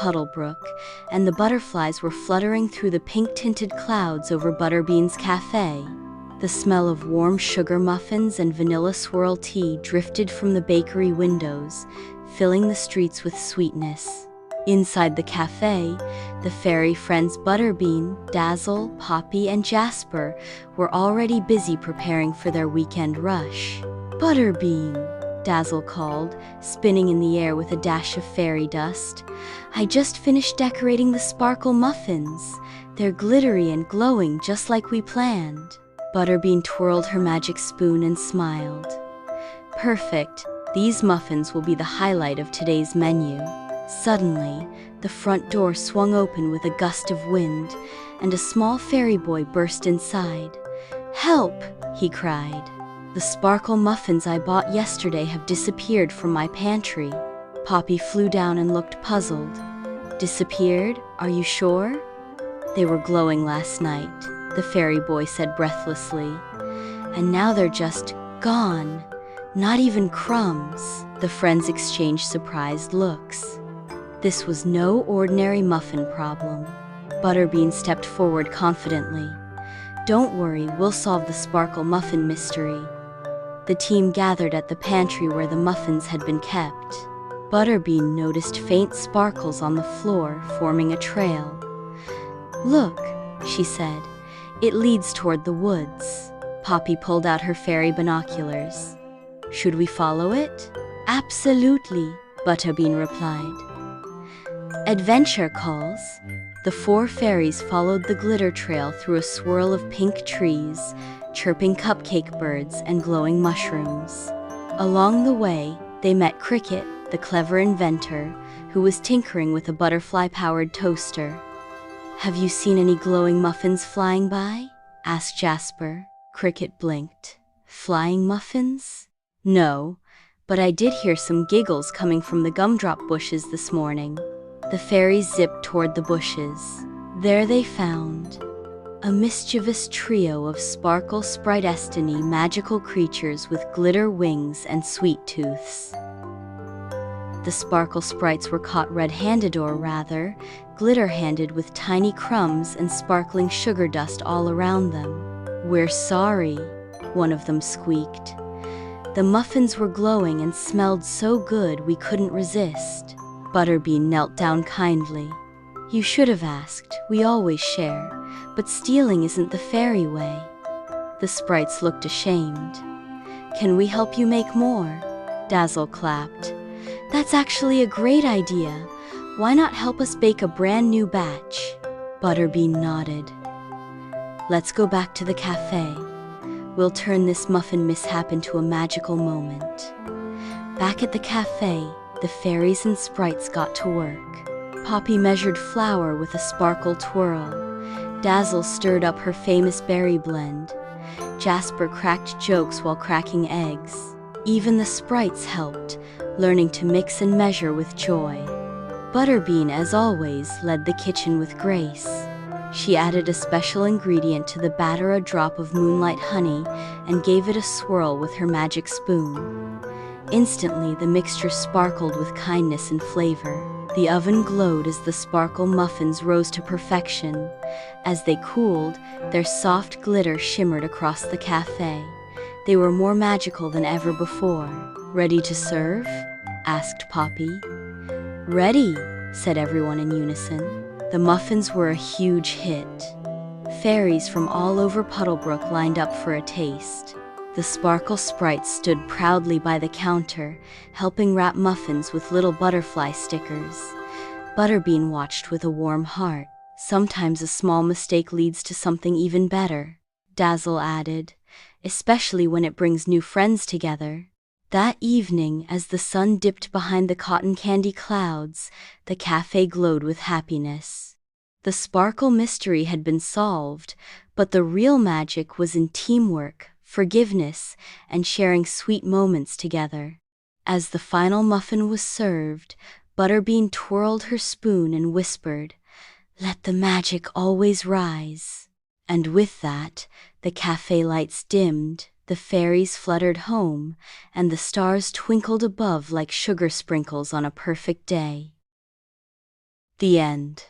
Puddlebrook, and the butterflies were fluttering through the pink-tinted clouds over Butterbean's Café. The smell of warm sugar muffins and vanilla swirl tea drifted from the bakery windows, filling the streets with sweetness. Inside the cafe, the fairy friends Butterbean, Dazzle, Poppy, and Jasper were already busy preparing for their weekend rush. "Butterbean," Dazzle called, spinning in the air with a dash of fairy dust. "I just finished decorating the Sparkle Muffins. They're glittery and glowing just like we planned." Butterbean twirled her magic spoon and smiled. "Perfect. These muffins will be the highlight of today's menu." Suddenly, the front door swung open with a gust of wind, and a small fairy boy burst inside. "Help!" he cried. "The Sparkle Muffins I bought yesterday have disappeared from my pantry." Poppy flew down and looked puzzled. "Disappeared? Are you sure?" "They were glowing last night," the fairy boy said breathlessly. "And now they're just gone. Not even crumbs." The friends exchanged surprised looks. This was no ordinary muffin problem. Butterbean stepped forward confidently. "Don't worry, we'll solve the Sparkle Muffin Mystery." The team gathered at the pantry where the muffins had been kept. Butterbean noticed faint sparkles on the floor, forming a trail. "Look," she said, "it leads toward the woods." Poppy pulled out her fairy binoculars. "Should we follow it?" "Absolutely," Butterbean replied. "Adventure calls." The four fairies followed the glitter trail through a swirl of pink trees, chirping cupcake birds and glowing mushrooms. Along the way, they met Cricket, the clever inventor, who was tinkering with a butterfly-powered toaster. "Have you seen any glowing muffins flying by?" asked Jasper. Cricket blinked. "Flying muffins? No, but I did hear some giggles coming from the gumdrop bushes this morning." The fairies zipped toward the bushes. There they found a mischievous trio of Sparkle Sprite Destiny magical creatures with glitter wings and sweet tooths. The Sparkle Sprites were caught red-handed, or rather, glitter-handed, with tiny crumbs and sparkling sugar dust all around them. "We're sorry," one of them squeaked. "The muffins were glowing and smelled so good we couldn't resist." Butterbean knelt down kindly. "You should have asked. We always share, but stealing isn't the fairy way." The sprites looked ashamed. "Can we help you make more?" Dazzle clapped. "That's actually a great idea. Why not help us bake a brand new batch?" Butterbean nodded. "Let's go back to the cafe. We'll turn this muffin mishap into a magical moment." Back at the cafe, the fairies and sprites got to work. Poppy measured flour with a sparkle twirl. Dazzle stirred up her famous berry blend. Jasper cracked jokes while cracking eggs. Even the sprites helped, learning to mix and measure with joy. Butterbean, as always, led the kitchen with grace. She added a special ingredient to the batter, a drop of Moonlight honey, and gave it a swirl with her magic spoon. Instantly, the mixture sparkled with kindness and flavor. The oven glowed as the Sparkle Muffins rose to perfection. As they cooled, their soft glitter shimmered across the cafe. They were more magical than ever before. "Ready to serve?" asked Poppy. "Ready," said everyone in unison. The muffins were a huge hit. Fairies from all over Puddlebrook lined up for a taste. The Sparkle Sprites stood proudly by the counter, helping wrap muffins with little butterfly stickers. Butterbean watched with a warm heart. "Sometimes a small mistake leads to something even better," Dazzle added, "especially when it brings new friends together." That evening, as the sun dipped behind the cotton candy clouds, the cafe glowed with happiness. The Sparkle Mystery had been solved, but the real magic was in teamwork, forgiveness, and sharing sweet moments together. As the final muffin was served, Butterbean twirled her spoon and whispered, "Let the magic always rise." And with that, the cafe lights dimmed, the fairies fluttered home, and the stars twinkled above like sugar sprinkles on a perfect day. The end.